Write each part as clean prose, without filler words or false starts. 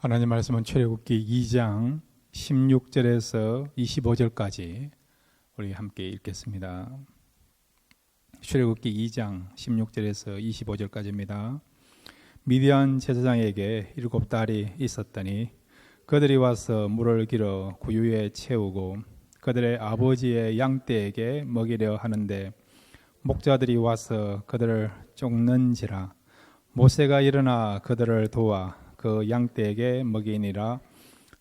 하나님 말씀은 출애굽기 2장 16절에서 25절까지 우리 함께 읽겠습니다. 출애굽기 2장 16절에서 25절까지입니다. 미디안 제사장에게 7달이 있었더니 그들이 와서 물을 길어 구유에 채우고 그들의 아버지의 양떼에게 먹이려 하는데 목자들이 와서 그들을 쫓는지라. 모세가 일어나 그들을 도와 그 양떼에게 먹이니라.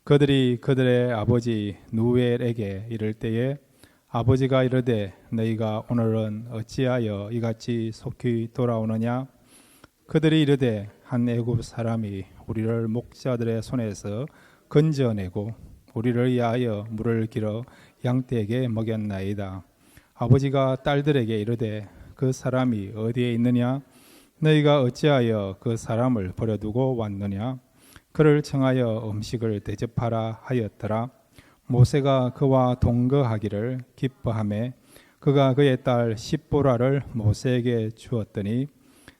그들이 그들의 아버지 누엘에게 이를 때에 아버지가 이르되 너희가 오늘은 어찌하여 이같이 속히 돌아오느냐. 그들이 이르되 한 애굽 사람이 우리를 목자들의 손에서 건져내고 우리를 위하여 물을 길어 양떼에게 먹였나이다. 아버지가 딸들에게 이르되 그 사람이 어디에 있느냐. 너희가 어찌하여 그 사람을 버려두고 왔느냐. 그를 청하여 음식을 대접하라 하였더라. 모세가 그와 동거하기를 기뻐하매 그가 그의 딸 십보라를 모세에게 주었더니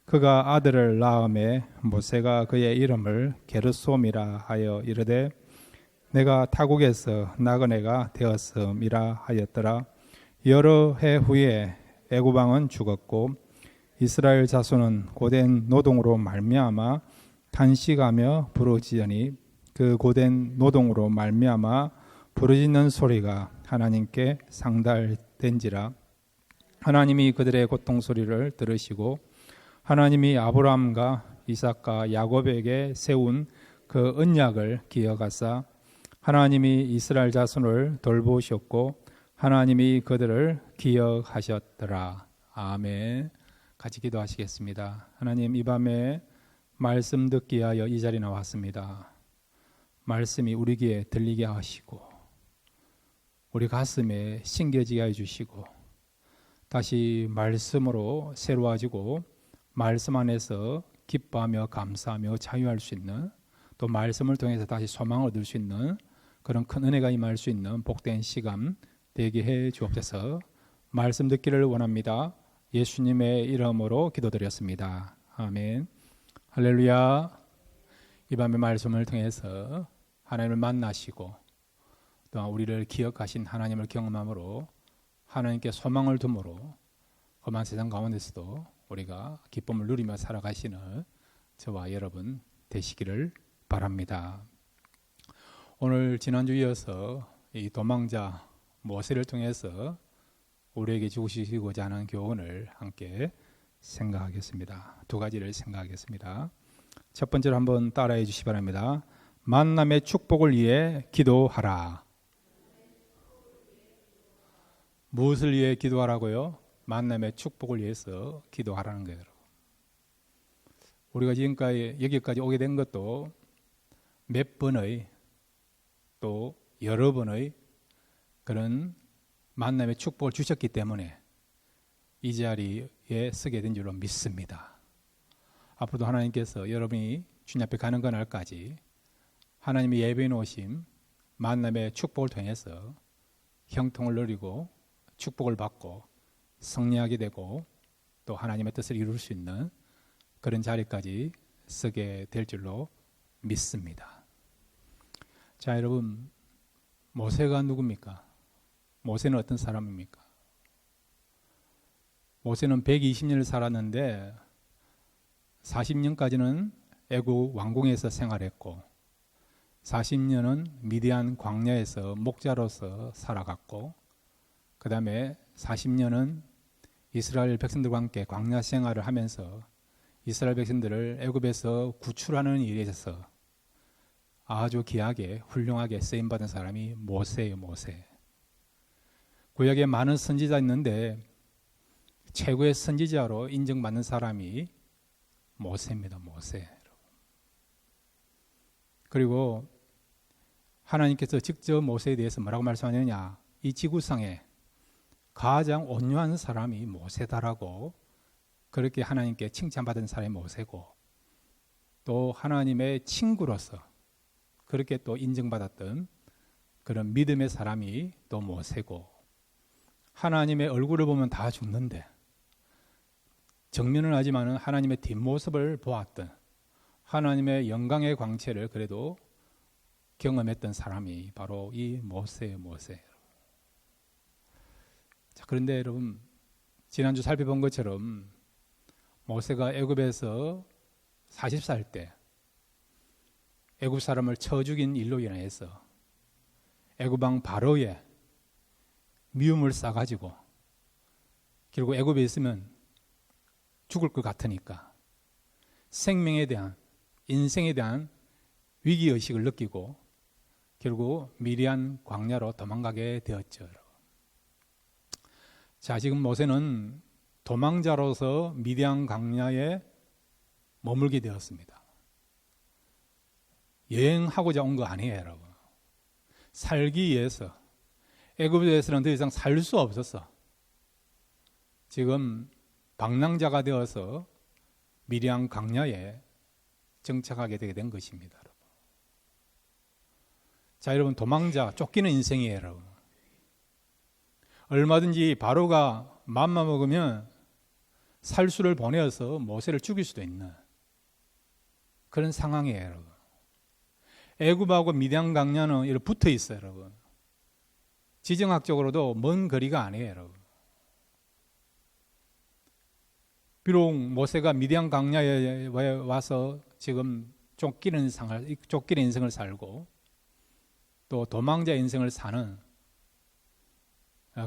그가 아들을 낳음에 모세가 그의 이름을 게르솜이라 하여 이르되 내가 타국에서 나그네가 되었음이라 하였더라. 여러 해 후에 애굽 왕은 죽었고 이스라엘 자손은 고된 노동으로 말미암아 탄식하며 부르짖으니 그 고된 노동으로 말미암아 부르짖는 소리가 하나님께 상달된지라. 하나님이 그들의 고통 소리를 들으시고 하나님이 아브라함과 이삭과 야곱에게 세운 그 언약을 기억하사 하나님이 이스라엘 자손을 돌보셨고 하나님이 그들을 기억하셨더라. 아멘. 같이 기도하시겠습니다. 하나님, 이 밤에 말씀 듣기 위하여 이 자리에 나왔습니다. 말씀이 우리 귀에 들리게 하시고 우리 가슴에 심겨지게 해주시고 다시 말씀으로 새로워지고 말씀 안에서 기뻐하며 감사하며 자유할 수 있는, 또 말씀을 통해서 다시 소망을 얻을 수 있는 그런 큰 은혜가 임할 수 있는 복된 시간 되게 해 주옵소서. 말씀 듣기를 원합니다. 예수님의 이름으로 기도드렸습니다. 아멘. 할렐루야. 이 밤의 말씀을 통해서 하나님을 만나시고 또 우리를 기억하신 하나님을 경험함으로 하나님께 소망을 둠으로 험한 세상 가운데서도 우리가 기쁨을 누리며 살아가시는 저와 여러분 되시기를 바랍니다. 오늘 지난주 이어서 이 도망자 모세를 통해서 우리에게 주시고자 하는 교훈을 함께 생각하겠습니다. 두 가지를 생각하겠습니다. 첫 번째로 한번 따라해 주시기 바랍니다. 만남의 축복을 위해 기도하라. 무엇을 위해 기도하라고요? 만남의 축복을 위해서 기도하라는 거예요. 우리가 지금까지 여기까지 오게 된 것도 몇 번의 또 여러 번의 그런 만남의 축복을 주셨기 때문에 이 자리에 서게 된 줄로 믿습니다. 앞으로도 하나님께서 여러분이 주님 앞에 가는 그날까지 하나님의 예배해 놓으신 만남의 축복을 통해서 형통을 누리고 축복을 받고 승리하게 되고 또 하나님의 뜻을 이룰 수 있는 그런 자리까지 서게 될 줄로 믿습니다. 자, 여러분, 모세가 누굽니까? 모세는 어떤 사람입니까? 모세는 120년을 살았는데 40년까지는 애굽 왕궁에서 생활했고 40년은 미디안 광야에서 목자로서 살아갔고 그 다음에 40년은 이스라엘 백성들과 함께 광야 생활을 하면서 이스라엘 백성들을 애굽에서 구출하는 일에 있어서 아주 귀하게 훌륭하게 쓰임받은 사람이 모세예요. 모세. 구약에 많은 선지자 있는데 최고의 선지자로 인정받는 사람이 모세입니다. 모세. 그리고 하나님께서 직접 모세에 대해서 뭐라고 말씀하느냐, 이 지구상에 가장 온유한 사람이 모세다라고 그렇게 하나님께 칭찬받은 사람이 모세고 또 하나님의 친구로서 그렇게 또 인정받았던 그런 믿음의 사람이 또 모세고 하나님의 얼굴을 보면 다 죽는데 정면은 하지만 하나님의 뒷모습을 보았던 하나님의 영광의 광채를 그래도 경험했던 사람이 바로 이 모세예요. 자, 그런데 여러분, 지난주 살펴본 것처럼 모세가 애굽에서 40살 때 애굽 사람을 쳐 죽인 일로 인해서 애굽 왕 바로의 미움을 싸가지고 결국 애굽에 있으면 죽을 것 같으니까 생명에 대한, 인생에 대한 위기의식을 느끼고 결국 미디안 광야로 도망가게 되었죠. 자, 지금 모세는 도망자로서 미디안 광야에 머물게 되었습니다. 여행하고자 온 거 아니에요, 여러분. 살기 위해서. 애굽에서는 더 이상 살 수 없었어. 지금 방랑자가 되어서 미디안 광야에 정착하게 되게 된 것입니다, 여러분. 자, 여러분, 도망자, 쫓기는 인생이에요, 여러분. 얼마든지 바로가 맘만 먹으면 살수를 보내어서 모세를 죽일 수도 있는 그런 상황이에요, 여러분. 애굽하고 미디안 광야는 이렇게 붙어 있어요, 여러분. 지정학적으로도 먼 거리가 아니에요, 여러분. 비록 모세가 미디안 광야에 와서 지금 쫓기는 인생을 살고 또 도망자 인생을 사는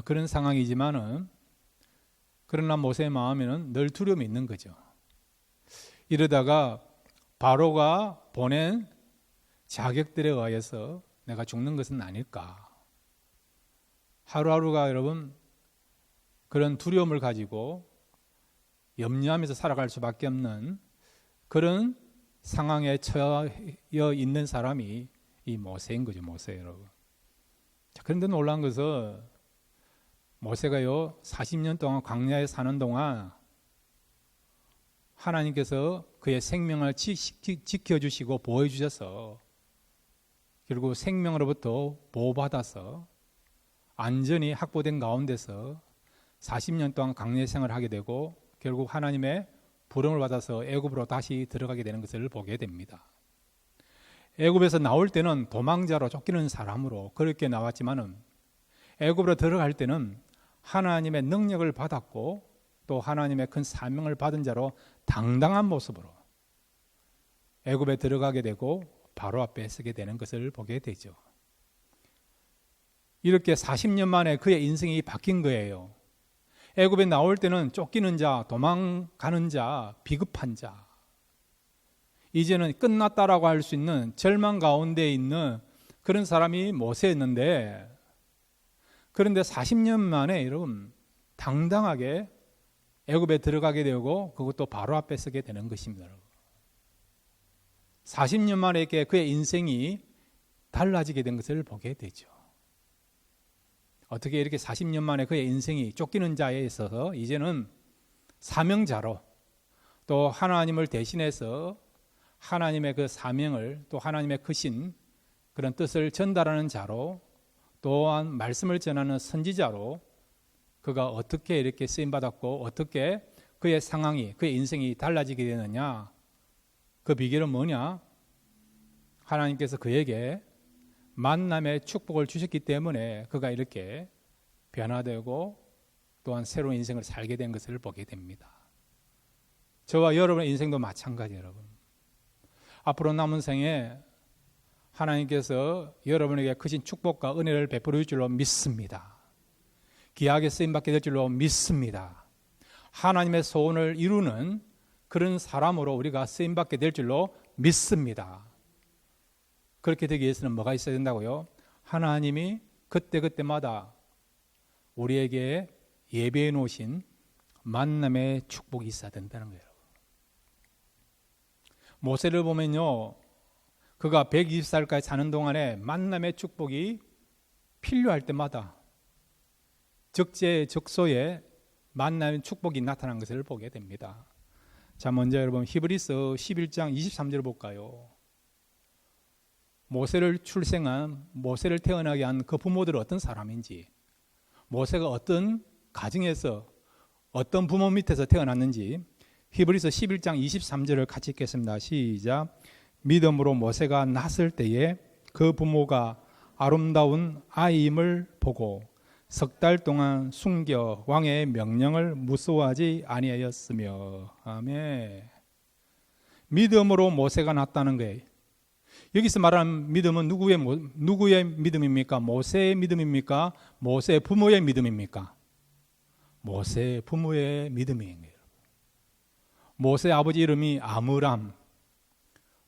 그런 상황이지만은, 그러나 모세의 마음에는 늘 두려움이 있는 거죠. 이러다가 바로가 보낸 자격들에 의해서 내가 죽는 것은 아닐까. 하루하루가 여러분 그런 두려움을 가지고 염려하면서 살아갈 수밖에 없는 그런 상황에 처해 있는 사람이 이 모세인 거죠, 모세 여러분. 자, 그런데 놀라운 것은 모세가요 40년 동안 광야에 사는 동안 하나님께서 그의 생명을 지켜주시고 보호해주셔서 결국 생명으로부터 보호받아서 안전히 확보된 가운데서 40년 동안 광야 생활을 하게 되고 결국 하나님의 부름을 받아서 애굽으로 다시 들어가게 되는 것을 보게 됩니다. 애굽에서 나올 때는 도망자로 쫓기는 사람으로 그렇게 나왔지만은 애굽으로 들어갈 때는 하나님의 능력을 받았고 또 하나님의 큰 사명을 받은 자로 당당한 모습으로 애굽에 들어가게 되고 바로 앞에 서게 되는 것을 보게 되죠. 이렇게 40년 만에 그의 인생이 바뀐 거예요. 애굽에 나올 때는 쫓기는 자, 도망가는 자, 비급한 자, 이제는 끝났다라고 할 수 있는 절망 가운데 있는 그런 사람이 모세였는데, 그런데 40년 만에 여러분 당당하게 애굽에 들어가게 되고 그것도 바로 앞에 서게 되는 것입니다. 40년 만에 이렇게 그의 인생이 달라지게 된 것을 보게 되죠. 어떻게 이렇게 40년 만에 그의 인생이 쫓기는 자에 있어서 이제는 사명자로 또 하나님을 대신해서 하나님의 그 사명을 또 하나님의 크신 그런 뜻을 전달하는 자로 또한 말씀을 전하는 선지자로 그가 어떻게 이렇게 쓰임받았고 어떻게 그의 상황이 그의 인생이 달라지게 되느냐, 그 비결은 뭐냐? 하나님께서 그에게 만남의 축복을 주셨기 때문에 그가 이렇게 변화되고 또한 새로운 인생을 살게 된 것을 보게 됩니다. 저와 여러분의 인생도 마찬가지예요, 여러분. 앞으로 남은 생에 하나님께서 여러분에게 크신 축복과 은혜를 베풀어 줄 줄로 믿습니다. 귀하게 쓰임받게 될 줄로 믿습니다. 하나님의 소원을 이루는 그런 사람으로 우리가 쓰임받게 될 줄로 믿습니다. 그렇게 되기 위해서는 뭐가 있어야 된다고요? 하나님이 그때그때마다 우리에게 예배해 놓으신 만남의 축복이 있어야 된다는 거예요. 모세를 보면요, 그가 120살까지 사는 동안에 만남의 축복이 필요할 때마다 적재적소에 만남의 축복이 나타난 것을 보게 됩니다. 자, 먼저 여러분 히브리서 11장 23절을 볼까요? 모세를 태어나게 한 그 부모들은 어떤 사람인지, 모세가 어떤 가정에서 어떤 부모 밑에서 태어났는지 히브리서 11장 23절을 같이 읽겠습니다. 시작. 믿음으로 모세가 났을 때에 그 부모가 아름다운 아이임을 보고 석 달 동안 숨겨 왕의 명령을 무서워하지 아니하였으며. 아멘. 믿음으로 모세가 났다는 거예요. 여기서 말하는 믿음은 누구의 믿음입니까? 모세의 믿음입니까? 모세 부모의 믿음입니까? 모세 부모의 믿음이에요. 모세 아버지 이름이 아므람,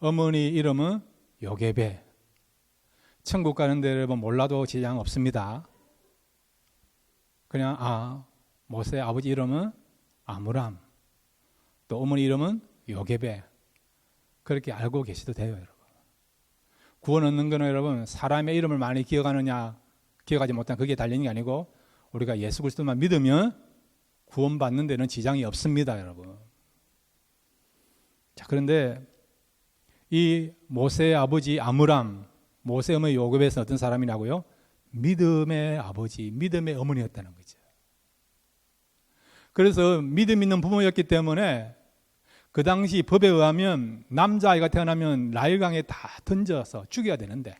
어머니 이름은 요게벳. 천국 가는 데 여러분 몰라도 지장 없습니다. 그냥 모세 아버지 이름은 아므람, 또 어머니 이름은 요게벳. 그렇게 알고 계셔도 돼요, 여러분. 구원 얻는 거는 여러분 사람의 이름을 많이 기억하느냐 기억하지 못한 그게 달리는 게 아니고 우리가 예수 그리스도만 믿으면 구원받는 데는 지장이 없습니다, 여러분. 자, 그런데 이 모세의 아버지 아므람, 모세의 어머니 요게벳은 어떤 사람이냐고요? 믿음의 아버지, 믿음의 어머니였다는 거죠. 그래서 믿음 있는 부모였기 때문에 그 당시 법에 의하면 남자아이가 태어나면 나일강에 다 던져서 죽여야 되는데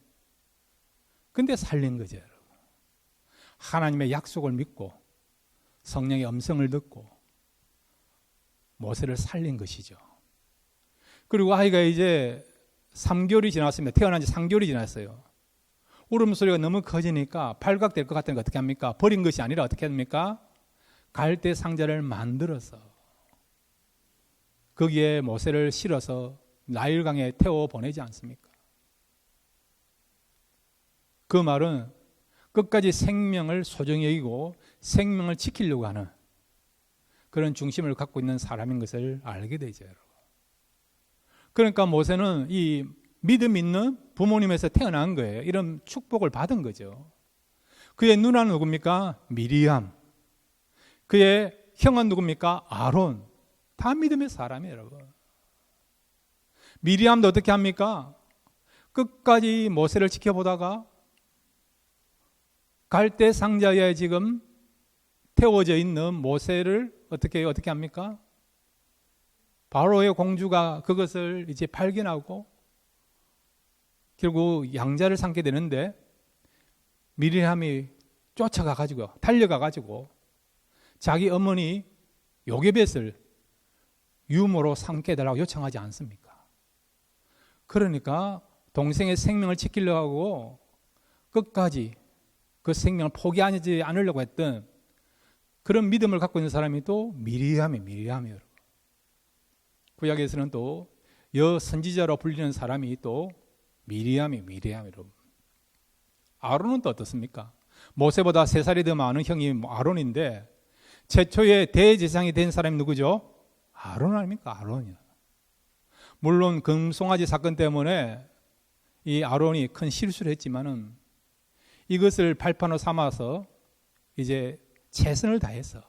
근데 살린 거죠, 여러분. 하나님의 약속을 믿고 성령의 음성을 듣고 모세를 살린 것이죠. 그리고 아이가 이제 3개월이 지났습니다. 태어난 지 3개월이 지났어요. 울음소리가 너무 커지니까 발각될 것 같으니까 어떻게 합니까? 버린 것이 아니라 어떻게 합니까? 갈대 상자를 만들어서 거기에 모세를 실어서 나일강에 태워 보내지 않습니까? 그 말은 끝까지 생명을 소중히 여기고 생명을 지키려고 하는 그런 중심을 갖고 있는 사람인 것을 알게 되죠, 여러분. 그러니까 모세는 이 믿음 있는 부모님에서 태어난 거예요. 이런 축복을 받은 거죠. 그의 누나는 누굽니까? 미리암. 그의 형은 누굽니까? 아론. 다 믿음의 사람이에요, 여러분. 미리암도 어떻게 합니까? 끝까지 모세를 지켜보다가 갈대 상자에 지금 태워져 있는 모세를 어떻게 합니까? 바로의 공주가 그것을 이제 발견하고 결국 양자를 삼게 되는데 미리암이 쫓아가가지고 달려가가지고 자기 어머니 요게벳을 유모로 삼게 해달라고 요청하지 않습니까? 그러니까 동생의 생명을 지키려고 하고 끝까지 그 생명을 포기하지 않으려고 했던 그런 믿음을 갖고 있는 사람이 또 미리암이에요, 여러분. 구약에서는 또 여선지자로 불리는 사람이 또 미리암이 여러분. 아론은 또 어떻습니까? 모세보다 3살이 더 많은 형이 아론인데 최초의 대제사장이 된 사람이 누구죠? 아론 아닙니까? 아론이요. 물론 금송아지 사건 때문에 이 아론이 큰 실수를 했지만은 이것을 발판으로 삼아서 이제 최선을 다해서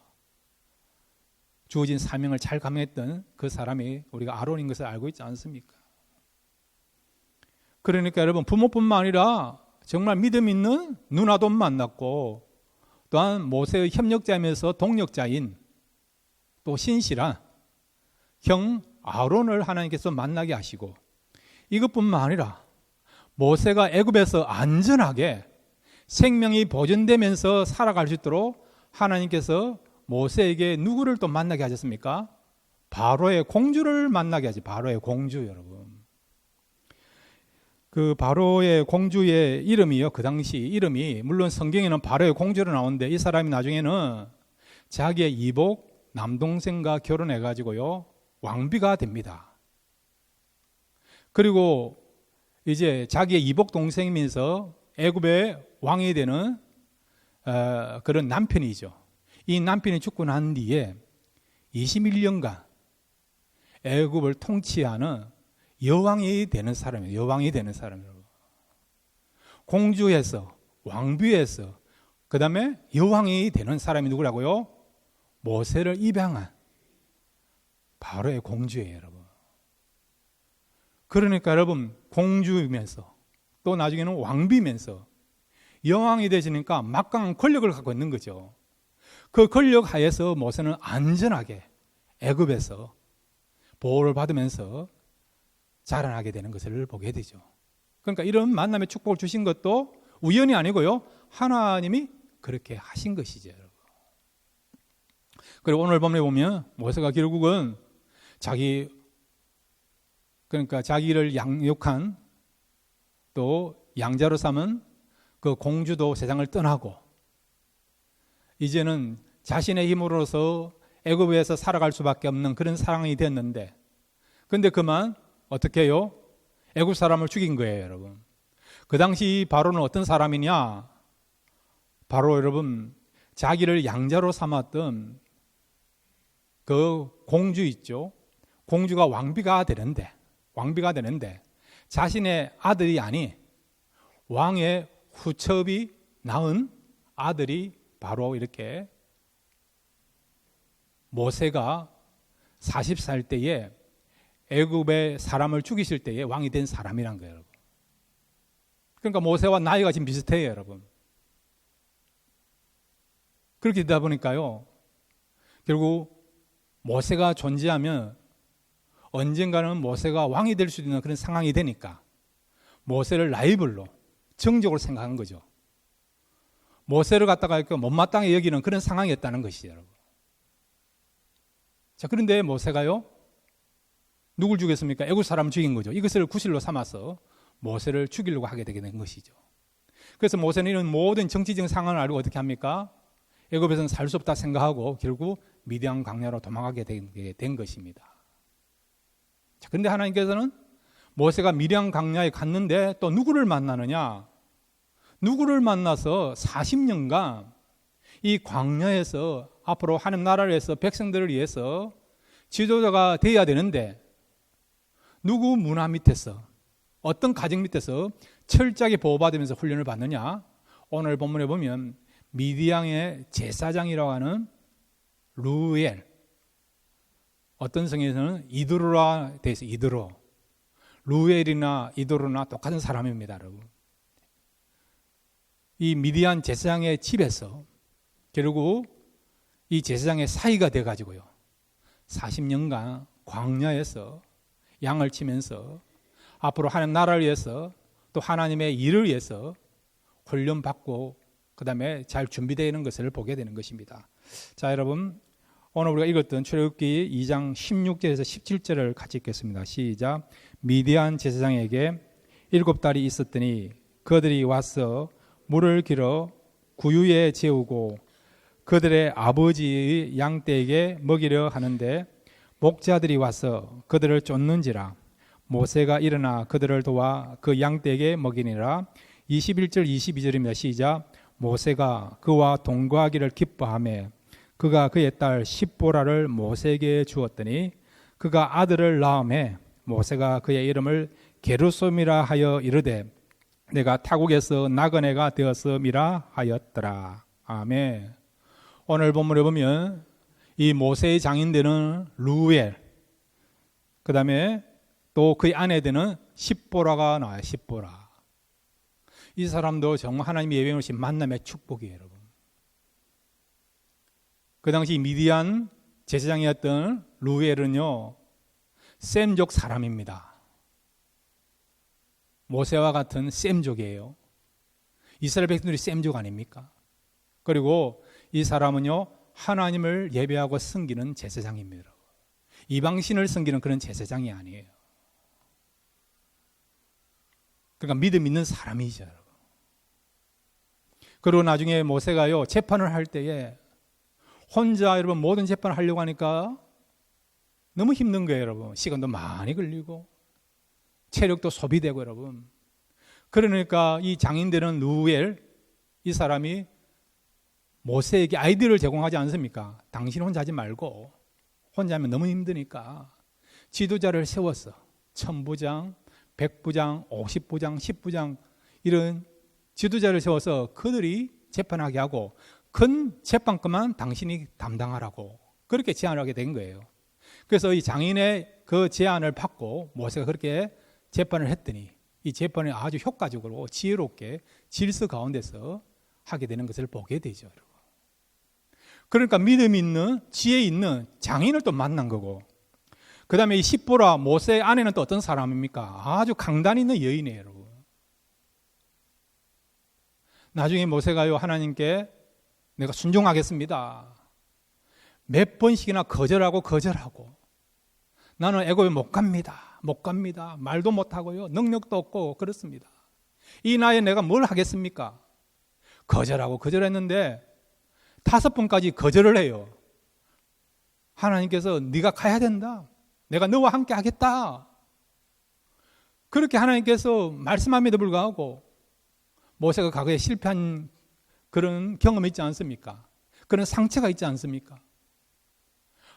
주어진 사명을 잘 감당했던 그 사람이 우리가 아론인 것을 알고 있지 않습니까? 그러니까 여러분 부모뿐만 아니라 정말 믿음 있는 누나도 만났고 또한 모세의 협력자이면서 동력자인 또 신실한 형 아론을 하나님께서 만나게 하시고 이것뿐만 아니라 모세가 애굽에서 안전하게 생명이 보존되면서 살아갈 수 있도록 하나님께서 모세에게 누구를 또 만나게 하셨습니까? 바로의 공주를 만나게 하지. 바로의 공주, 여러분. 그 바로의 공주의 이름이요, 그 당시 이름이 물론 성경에는 바로의 공주로 나오는데 이 사람이 나중에는 자기의 이복 남동생과 결혼해가지고요 왕비가 됩니다. 그리고 이제 자기의 이복 동생이면서 애굽의 왕이 되는 그런 남편이죠. 이 남편이 죽고 난 뒤에 21년간 애굽을 통치하는 여왕이 되는 사람이에요. 여왕이 되는 사람이에요. 공주에서 왕비에서 그 다음에 여왕이 되는 사람이 누구라고요? 모세를 입양한 바로의 공주예요, 여러분. 그러니까 여러분 공주이면서 또 나중에는 왕비면서 여왕이 되시니까 막강한 권력을 갖고 있는 거죠. 그 권력 하에서 모세는 안전하게 애굽에서 보호를 받으면서 자라나게 되는 것을 보게 되죠. 그러니까 이런 만남의 축복을 주신 것도 우연이 아니고요, 하나님이 그렇게 하신 것이죠, 여러분. 그리고 오늘 본문에 보면 모세가 결국은 그러니까 자기를 양육한 또 양자로 삼은 그 공주도 세상을 떠나고 이제는 자신의 힘으로서 애굽에서 살아갈 수밖에 없는 그런 상황이 됐는데, 근데 그만 어떻게 해요? 애굽 사람을 죽인 거예요, 여러분. 그 당시 바로는 어떤 사람이냐? 바로 여러분, 자기를 양자로 삼았던 그 공주 있죠. 공주가 왕비가 되는데 자신의 아들이 아닌 왕의 후첩이 낳은 아들이 바로 이렇게 모세가 40살 때에 애굽의 사람을 죽이실 때에 왕이 된 사람이란 거예요, 여러분. 그러니까 모세와 나이가 지금 비슷해요, 여러분. 그렇게 되다 보니까요, 결국 모세가 존재하면 언젠가는 모세가 왕이 될 수 있는 그런 상황이 되니까 모세를 라이벌로 정적으로 생각한 거죠. 모세를 갖다가 못마땅히 여기는 그런 상황이었다는 것이죠, 여러분. 자, 그런데 모세가요, 누굴 죽였습니까? 애굽 사람을 죽인 거죠. 이것을 구실로 삼아서 모세를 죽이려고 하게 되게 된 것이죠. 그래서 모세는 이런 모든 정치적인 상황을 알고 어떻게 합니까? 애굽에서는 살 수 없다 생각하고 결국 미디안 광야로 도망가게 된 것입니다. 자, 그런데 하나님께서는 모세가 미디안 광야에 갔는데 또 누구를 만나느냐? 누구를 만나서 40년간 이 광야에서 앞으로 하나님 나라를 위해서 백성들을 위해서 지도자가 되어야 되는데 누구 문화 밑에서 어떤 가정 밑에서 철저하게 보호받으면서 훈련을 받느냐? 오늘 본문에 보면 미디안의 제사장이라고 하는 루엘, 어떤 성에서는 이드로라 되어 있어요. 이드로. 루엘이나 이드로나 똑같은 사람입니다, 여러분. 이 미디안 제사장의 집에서 결국 이 제사장의 사이가 돼가지고요, 40년간 광야에서 양을 치면서 앞으로 하나님 나라를 위해서 또 하나님의 일을 위해서 훈련받고 그 다음에 잘 준비되는 것을 보게 되는 것입니다. 자, 여러분, 오늘 우리가 읽었던 출애굽기 2장 16절에서 17절을 같이 읽겠습니다. 시작. 미디안 제사장에게 7달이 있었더니 그들이 와서 물을 길어 구유에 재우고 그들의 아버지의 양떼에게 먹이려 하는데 목자들이 와서 그들을 쫓는지라. 모세가 일어나 그들을 도와 그 양떼에게 먹이니라. 21절 22절입니다. 시작. 모세가 그와 동거하기를 기뻐하며 그가 그의 딸 십보라를 모세에게 주었더니 그가 아들을 낳음에 모세가 그의 이름을 게르솜이라 하여 이르되 내가 타국에서 나그네가 되었음이라 하였더라. 아멘. 오늘 본문에 보면 이 모세의 장인되는 루엘, 그 다음에 또 그의 아내 되는 십보라가 나와요. 십보라. 이 사람도 정말 하나님이 예비해 놓으신 만남의 축복이에요, 여러분. 그 당시 미디안 제사장이었던 루엘은요, 셈족 사람입니다. 모세와 같은 셈족이에요. 이스라엘 백성들이 셈족 아닙니까? 그리고 이 사람은요, 하나님을 예배하고 섬기는 제사장입니다. 이방신을 섬기는 그런 제사장이 아니에요. 그러니까 믿음 있는 사람이죠, 여러분. 그리고 나중에 모세가요, 재판을 할 때에 혼자 여러분 모든 재판을 하려고 하니까 너무 힘든 거예요, 여러분. 시간도 많이 걸리고 체력도 소비되고, 여러분. 그러니까 이 장인되는 루엘, 이 사람이 모세에게 아이디어를 제공하지 않습니까? 당신 혼자 하지 말고, 혼자 하면 너무 힘드니까 지도자를 세웠어. 1000부장, 100부장, 50부장, 10부장 이런 지도자를 세워서 그들이 재판하게 하고 큰 재판권만 당신이 담당하라고 그렇게 제안을 하게 된 거예요. 그래서 이 장인의 그 제안을 받고 모세가 그렇게 재판을 했더니 이 재판이 아주 효과적으로 지혜롭게 질서 가운데서 하게 되는 것을 보게 되죠. 그러니까 믿음 있는, 지혜 있는 장인을 또 만난 거고, 그 다음에 이 십보라 모세의 아내는 또 어떤 사람입니까? 아주 강단 있는 여인이에요, 여러분. 나중에 모세가요, 하나님께 내가 순종하겠습니다. 몇 번씩이나 거절하고 나는 애굽에 못 갑니다. 말도 못하고요, 능력도 없고 그렇습니다. 이 나이에 내가 뭘 하겠습니까? 거절했는데 5번까지 거절을 해요. 하나님께서 네가 가야 된다. 내가 너와 함께 하겠다. 그렇게 하나님께서 말씀함에도 불구하고 모세가 과거에 실패한 그런 경험이 있지 않습니까? 그런 상처가 있지 않습니까?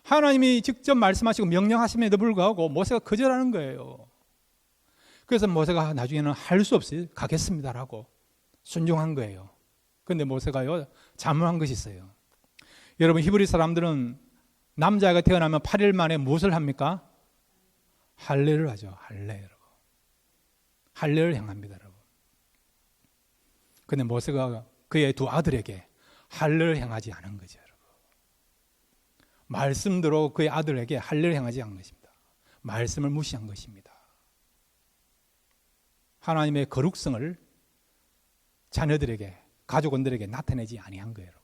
하나님이 직접 말씀하시고 명령하심에도 불구하고 모세가 거절하는 거예요. 그래서 모세가 나중에는 할 수 없이 가겠습니다라고 순종한 거예요. 그런데 모세가요, 잘못한 것이 있어요. 여러분, 히브리 사람들은 남자가 태어나면 8일 만에 무엇을 합니까? 할례를 하죠. 할례를 행합니다, 여러분. 그런데 모세가 그의 두 아들에게 할례를 행하지 않은 거죠, 여러분. 말씀대로 그의 아들에게 할례를 행하지 않은 것입니다. 말씀을 무시한 것입니다. 하나님의 거룩성을 자녀들에게, 가족원들에게 나타내지 아니한 거예요, 여러분.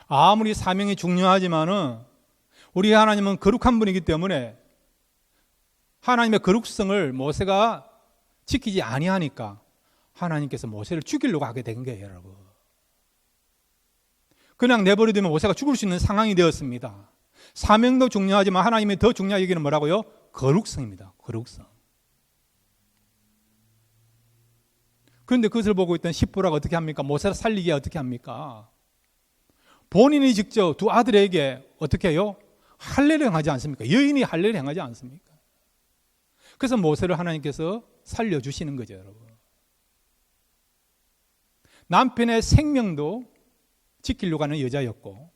아무리 사명이 중요하지만은 우리 하나님은 거룩한 분이기 때문에 하나님의 거룩성을 모세가 지키지 아니하니까 하나님께서 모세를 죽이려고 하게 된 거예요, 여러분. 그냥 내버려두면 모세가 죽을 수 있는 상황이 되었습니다. 사명도 중요하지만 하나님이 더 중요하게 여기는 뭐라고요? 거룩성입니다. 거룩성. 그런데 그것을 보고 있던 십보라가 어떻게 합니까? 모세를 살리기에 어떻게 합니까? 본인이 직접 두 아들에게 어떻게 해요? 할례를 행하지 않습니까? 여인이 할례를 행하지 않습니까? 그래서 모세를 하나님께서 살려주시는 거죠, 여러분. 남편의 생명도 지키려고 하는 여자였고,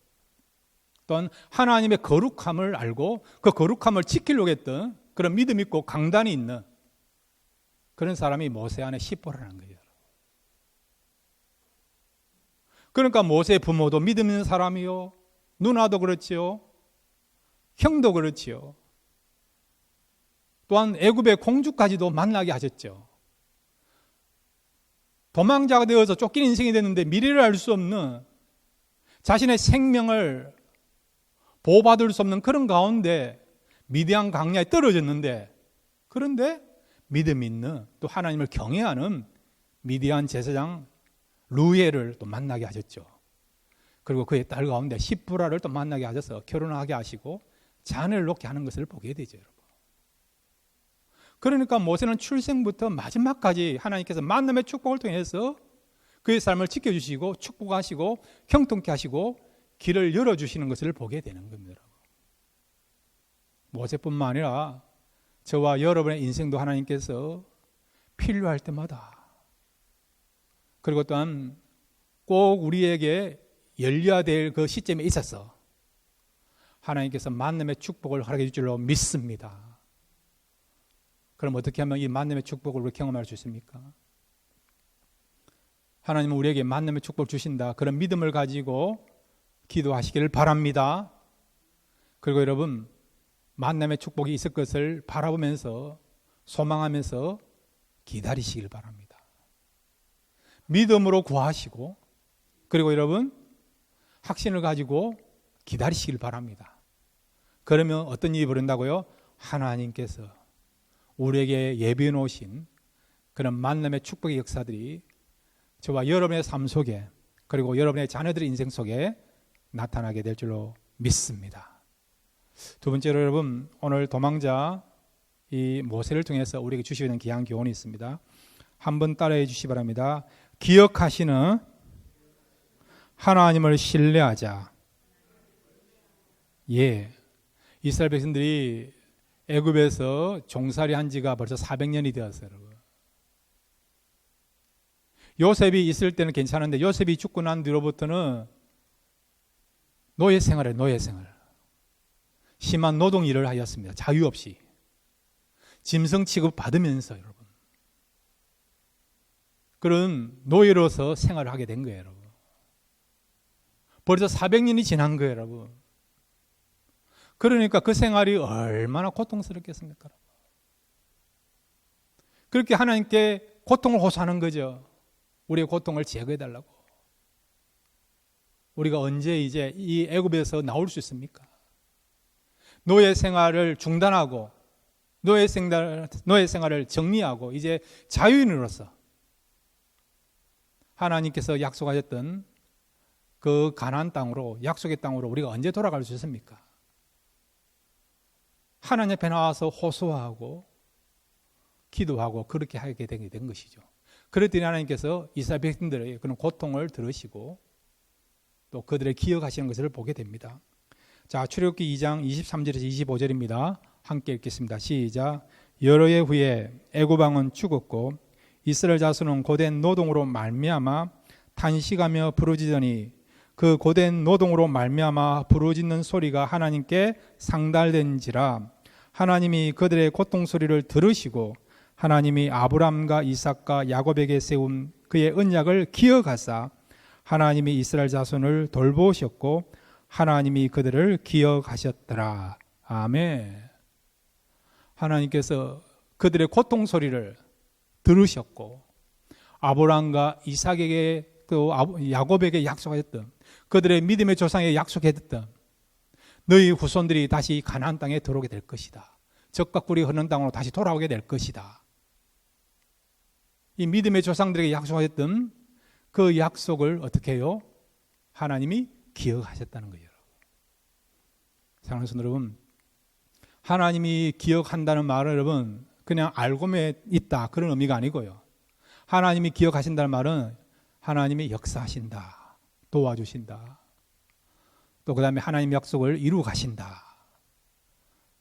또한 하나님의 거룩함을 알고 그 거룩함을 지키려고 했던 그런 믿음 있고 강단이 있는 그런 사람이 모세 안에 십보라는 거예요. 그러니까 모세의 부모도 믿음 있는 사람이요, 누나도 그렇지요, 형도 그렇지요, 또한 애굽의 공주까지도 만나게 하셨죠. 도망자가 되어서 쫓기는 인생이 됐는데 미래를 알 수 없는, 자신의 생명을 보호받을 수 없는 그런 가운데 미디안 광야에 떨어졌는데, 그런데 믿음 있는, 또 하나님을 경외하는 미디안 제사장 루엘을 또 만나게 하셨죠. 그리고 그의 딸 가운데 십보라를 또 만나게 하셔서 결혼하게 하시고 자녀를 놓게 하는 것을 보게 되죠, 여러분. 그러니까 모세는 출생부터 마지막까지 하나님께서 만남의 축복을 통해서 그의 삶을 지켜주시고 축복하시고 형통케 하시고 길을 열어주시는 것을 보게 되는 겁니다. 모세뿐만 아니라 저와 여러분의 인생도 하나님께서 필요할 때마다, 그리고 또한 꼭 우리에게 열려야 될 그 시점에 있어서 하나님께서 만남의 축복을 허락해 줄 줄로 믿습니다. 그럼 어떻게 하면 이 만남의 축복을 우리 경험할 수 있습니까? 하나님은 우리에게 만남의 축복을 주신다, 그런 믿음을 가지고 기도하시기를 바랍니다. 그리고 여러분, 만남의 축복이 있을 것을 바라보면서 소망하면서 기다리시길 바랍니다. 믿음으로 구하시고, 그리고 여러분 확신을 가지고 기다리시길 바랍니다. 그러면 어떤 일이 벌어진다고요? 하나님께서 우리에게 예비해 놓으신 그런 만남의 축복의 역사들이 저와 여러분의 삶 속에, 그리고 여러분의 자녀들의 인생 속에 나타나게 될 줄로 믿습니다. 두 번째로 여러분, 오늘 도망자 이 모세를 통해서 우리에게 주시고 있는 귀한 교훈이 있습니다. 한번 따라해 주시기 바랍니다. 기억하시는 하나님을 신뢰하자. 예, 이스라엘 백성들이 애굽에서 종살이 한 지가 벌써 400년이 되었어요, 여러분. 요셉이 있을 때는 괜찮은데 요셉이 죽고 난 뒤로부터는 노예 생활을 심한 노동 일을 하였습니다. 자유 없이 짐승 취급 받으면서 여러분 그런 노예로서 생활을 하게 된 거예요, 여러분. 벌써 400년이 지난 거예요, 여러분. 그러니까 그 생활이 얼마나 고통스럽겠습니까? 그렇게 하나님께 고통을 호소하는 거죠. 우리의 고통을 제거해달라고. 우리가 언제 이제 이 애굽에서 나올 수 있습니까? 노예 생활을 중단하고 노예 생활을 정리하고 이제 자유인으로서 하나님께서 약속하셨던 그 가나안 땅으로, 약속의 땅으로 우리가 언제 돌아갈 수 있습니까? 하나님 앞에 나와서 호소하고 기도하고 그렇게 하게 된 것이죠. 그랬더니 하나님께서 이스라엘 백성들의 그런 고통을 들으시고 또 그들의 기억하시는 것을 보게 됩니다. 자, 출애굽기 2장 23절에서 25절입니다. 함께 읽겠습니다. 시작. 여러 해 후에 애굽 왕은 죽었고 이스라엘 자손은 고된 노동으로 말미암아 탄식하며 부르짖으니 그 고된 노동으로 말미암아 부르짖는 소리가 하나님께 상달된지라. 하나님이 그들의 고통 소리를 들으시고 하나님이 아브람과 이삭과 야곱에게 세운 그의 언약을 기억하사 하나님이 이스라엘 자손을 돌보셨고 하나님이 그들을 기억하셨더라. 아멘. 하나님께서 그들의 고통 소리를 들으셨고 아브람과 이삭에게 또 야곱에게 약속하셨던 그들의 믿음의 조상에게 약속했던 너희 후손들이 다시 가나안 땅에 들어오게 될 것이다. 적과 꿀이 흐르는 땅으로 다시 돌아오게 될 것이다. 이 믿음의 조상들에게 약속하셨던 그 약속을 어떻게 해요? 하나님이 기억하셨다는 거예요. 사랑하는 성도 여러분, 하나님이 기억한다는 말은 여러분 그냥 알고만 있다 그런 의미가 아니고요. 하나님이 기억하신다는 말은 하나님이 역사하신다, 도와주신다, 또 그 다음에 하나님의 약속을 이루어 가신다,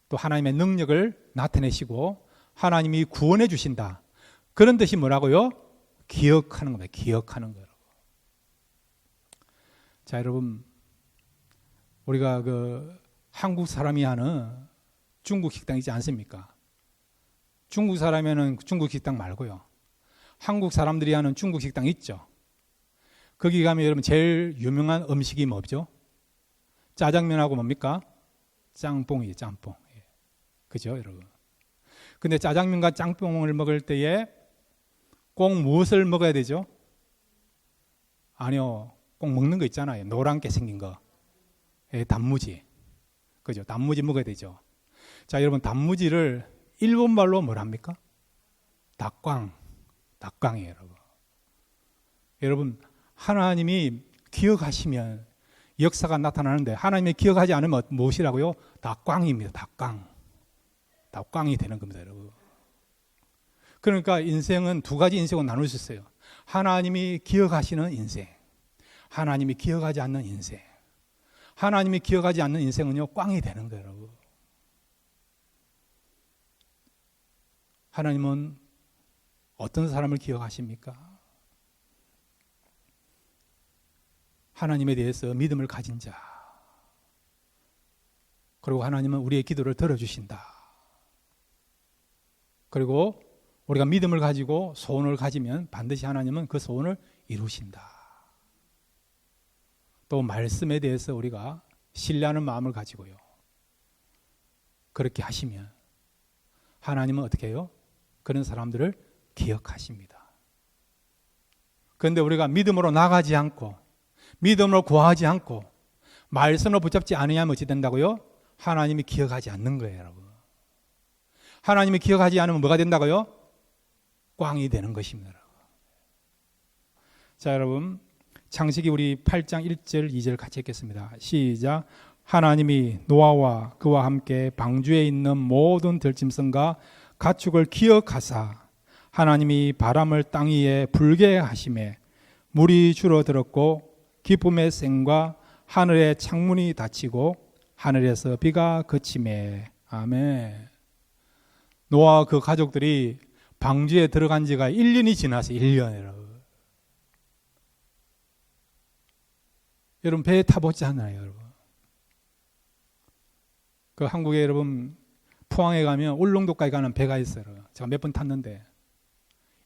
또 하나님의 능력을 나타내시고 하나님이 구원해 주신다. 그런 뜻이 뭐라고요? 기억하는 겁니다. 기억하는 거라고. 자, 여러분, 우리가 그 한국 사람이 하는 중국 식당 있지 않습니까? 중국 사람이면 중국 식당 말고요. 한국 사람들이 하는 중국 식당 있죠. 거기 가면 여러분 제일 유명한 음식이 뭐죠? 짜장면하고 뭡니까? 짬뽕이에요. 짬뽕. 그죠, 여러분? 근데 짜장면과 짬뽕을 먹을 때에 꼭 무엇을 먹어야 되죠? 아니요. 꼭 먹는 거 있잖아요. 노랗게 생긴 거. 단무지. 그죠? 단무지 먹어야 되죠. 자, 여러분, 단무지를 일본말로 뭐랍니까? 닭광. 닭광이에요, 여러분. 여러분, 하나님이 기억하시면 역사가 나타나는데 하나님이 기억하지 않으면 무엇이라고요? 닭광입니다. 닭광. 닭광이 되는 겁니다, 여러분. 그러니까 인생은 두 가지 인생으로 나눌 수 있어요. 하나님이 기억하시는 인생, 하나님이 기억하지 않는 인생. 하나님이 기억하지 않는 인생은요, 꽝이 되는 거예요, 여러분. 하나님은 어떤 사람을 기억하십니까? 하나님에 대해서 믿음을 가진 자. 그리고 하나님은 우리의 기도를 들어주신다. 그리고 우리가 믿음을 가지고 소원을 가지면 반드시 하나님은 그 소원을 이루신다. 또 말씀에 대해서 우리가 신뢰하는 마음을 가지고요. 그렇게 하시면 하나님은 어떻게 해요? 그런 사람들을 기억하십니다. 그런데 우리가 믿음으로 나가지 않고 믿음으로 구하지 않고 말씀으로 붙잡지 않으면 어찌 된다고요? 하나님이 기억하지 않는 거예요, 여러분. 하나님이 기억하지 않으면 뭐가 된다고요? 꽝이 되는 것입니다. 자, 여러분, 창세기 우리 8장 1절 2절 같이 읽겠습니다. 시작. 하나님이 노아와 그와 함께 방주에 있는 모든 들짐승과 가축을 기억하사 하나님이 바람을 땅 위에 불게 하심에 물이 줄어들었고 기쁨의 샘과 하늘의 창문이 닫히고 하늘에서 비가 그치매. 아멘. 노아와 그 가족들이 방주에 들어간 지가 1년이 지났어요. 1년이라고. 여러분 배에 타보지 않아요, 여러분. 그 한국에 여러분 포항에 가면 울릉도까지 가는 배가 있어요. 제가 몇 번 탔는데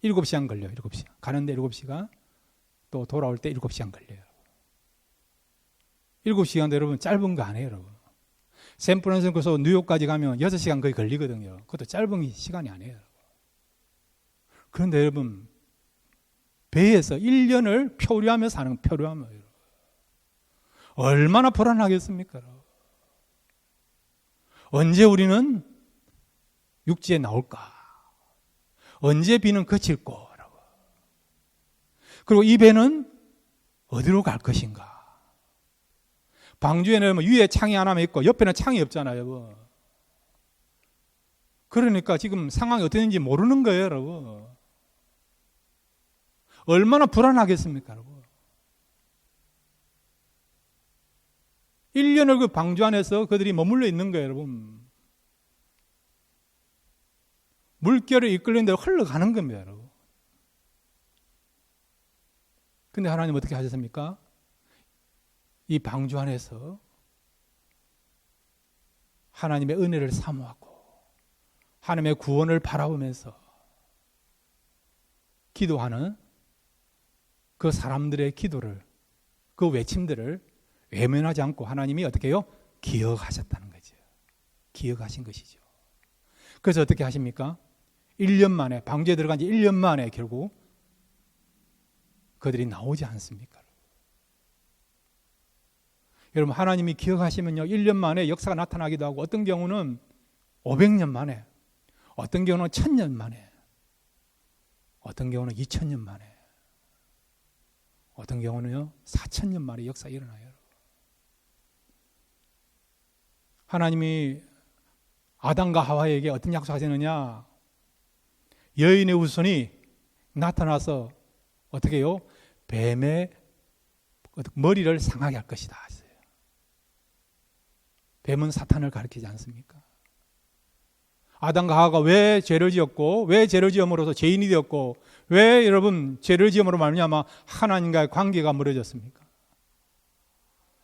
7시간 걸려요. 7시간. 가는데 7시간, 또 돌아올 때 7시간 걸려요. 7시간도 여러분 짧은 거 아니에요, 여러분. 샌프란시스코에서 뉴욕까지 가면 6시간 거의 걸리거든요. 그것도 짧은 시간이 아니에요. 그런데 여러분 배에서 1년을 표류하며 사는 표류하며 얼마나 불안하겠습니까? 언제 우리는 육지에 나올까? 언제 비는 그칠까? 그리고 이 배는 어디로 갈 것인가? 방주에는 위에 창이 하나만 있고 옆에는 창이 없잖아요, 여러분. 그러니까 지금 상황이 어땠는지 모르는 거예요, 여러분. 얼마나 불안하겠습니까, 여러분. 1년을 그 방주 안에서 그들이 머물러 있는 거예요, 여러분. 물결을 이끌는 대로 흘러가는 겁니다, 여러분. 근데 하나님 어떻게 하셨습니까? 이 방주 안에서 하나님의 은혜를 사모하고 하나님의 구원을 바라보면서 기도하는 그 사람들의 기도를, 그 외침들을 외면하지 않고 하나님이 어떻게 해요? 기억하셨다는 거죠. 기억하신 것이죠. 그래서 어떻게 하십니까? 1년 만에, 방주에 들어간 지 1년 만에 결국 그들이 나오지 않습니까? 여러분, 하나님이 기억하시면요, 1년 만에 역사가 나타나기도 하고, 어떤 경우는 500년 만에, 어떤 경우는 1000년 만에, 어떤 경우는 2000년 만에, 어떤 경우는요 4000년 만에 역사가 일어나요. 하나님이 아담과 하와에게 어떤 약속하셨느냐? 여인의 후손이 나타나서 어떻게 해요? 뱀의 머리를 상하게 할 것이다. 뱀은 사탄을 가리키지 않습니까? 아담과 하와가 왜 죄를 지었고, 왜 죄를 지음으로써 죄인이 되었고, 왜 여러분 죄를 지음으로 말미암아 하나님과의 관계가 멀어졌습니까?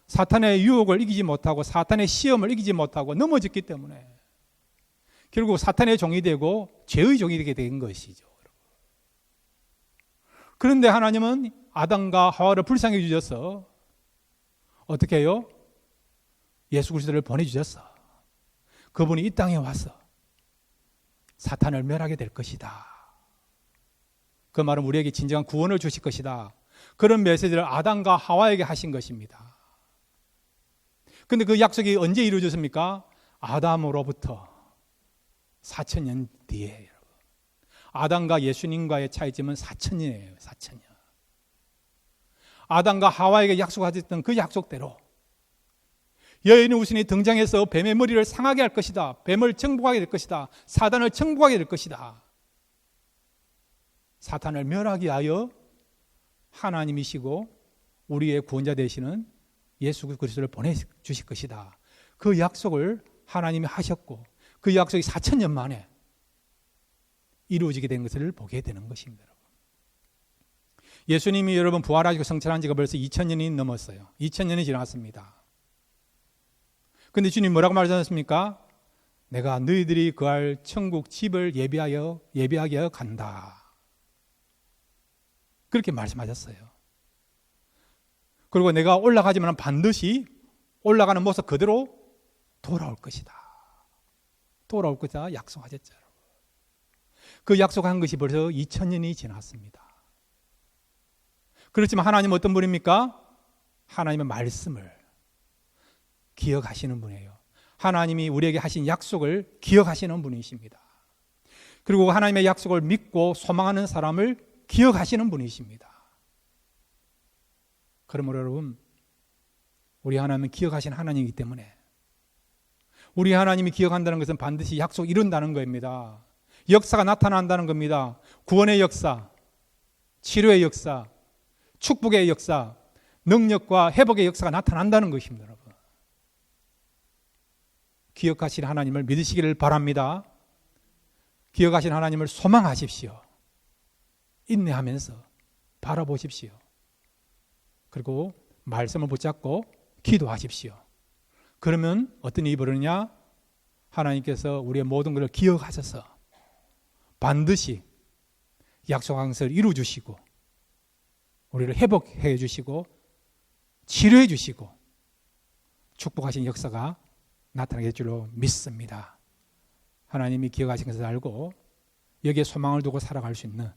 사탄의 유혹을 이기지 못하고 사탄의 시험을 이기지 못하고 넘어졌기 때문에 결국 사탄의 종이 되고 죄의 종이 되게 된 것이죠. 그런데 하나님은 아담과 하와를 불쌍히 주셔서 어떻게 해요? 예수 그리스도를 보내주셨어. 그분이 이 땅에 와서 사탄을 멸하게 될 것이다. 그 말은 우리에게 진정한 구원을 주실 것이다. 그런 메시지를 아담과 하와에게 하신 것입니다. 그런데 그 약속이 언제 이루어졌습니까? 아담으로부터 4000년 뒤에. 아담과 예수님과의 차이점은 4000년이에요. 4000년. 아담과 하와에게 약속하셨던 그 약속대로 여인의 후손이 등장해서 뱀의 머리를 상하게 할 것이다. 뱀을 정복하게 될 것이다. 사단을 정복하게 될 것이다. 사탄을 멸하기 위하여 하나님이시고 우리의 구원자 되시는 예수 그리스도를 보내주실 것이다. 그 약속을 하나님이 하셨고 그 약속이 4000년 만에 이루어지게 된 것을 보게 되는 것입니다. 예수님이 여러분 부활하시고 성천한 지가 벌써 2000년이 넘었어요. 2000년이 지났습니다. 그런데 주님 뭐라고 말씀하셨습니까? 내가 너희들이 거할 천국 집을 예비하게 하여 간다. 그렇게 말씀하셨어요. 그리고 내가 올라가지만 반드시 올라가는 모습 그대로 돌아올 것이다. 돌아올 것이다 약속하셨죠. 그 약속한 것이 벌써 2000년이 지났습니다. 그렇지만 하나님은 어떤 분입니까? 하나님의 말씀을 기억하시는 분이에요. 하나님이 우리에게 하신 약속을 기억하시는 분이십니다. 그리고 하나님의 약속을 믿고 소망하는 사람을 기억하시는 분이십니다. 그러므로 여러분, 우리 하나님은 기억하신 하나님이기 때문에 우리 하나님이 기억한다는 것은 반드시 약속 이룬다는 겁니다. 역사가 나타난다는 겁니다. 구원의 역사, 치료의 역사, 축복의 역사, 능력과 회복의 역사가 나타난다는 것입니다. 여러분. 기억하신 하나님을 믿으시기를 바랍니다. 기억하신 하나님을 소망하십시오. 인내하면서 바라보십시오. 그리고 말씀을 붙잡고 기도하십시오. 그러면 어떤 일이 벌어지냐? 하나님께서 우리의 모든 것을 기억하셔서 반드시 약속한 것을 이루어 주시고 우리를 회복해 주시고 치료해 주시고 축복하신 역사가 나타나게 될 줄로 믿습니다. 하나님이 기억하신 것을 알고 여기에 소망을 두고 살아갈 수 있는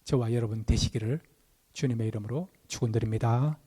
저와 여러분 되시기를 주님의 이름으로 축원드립니다.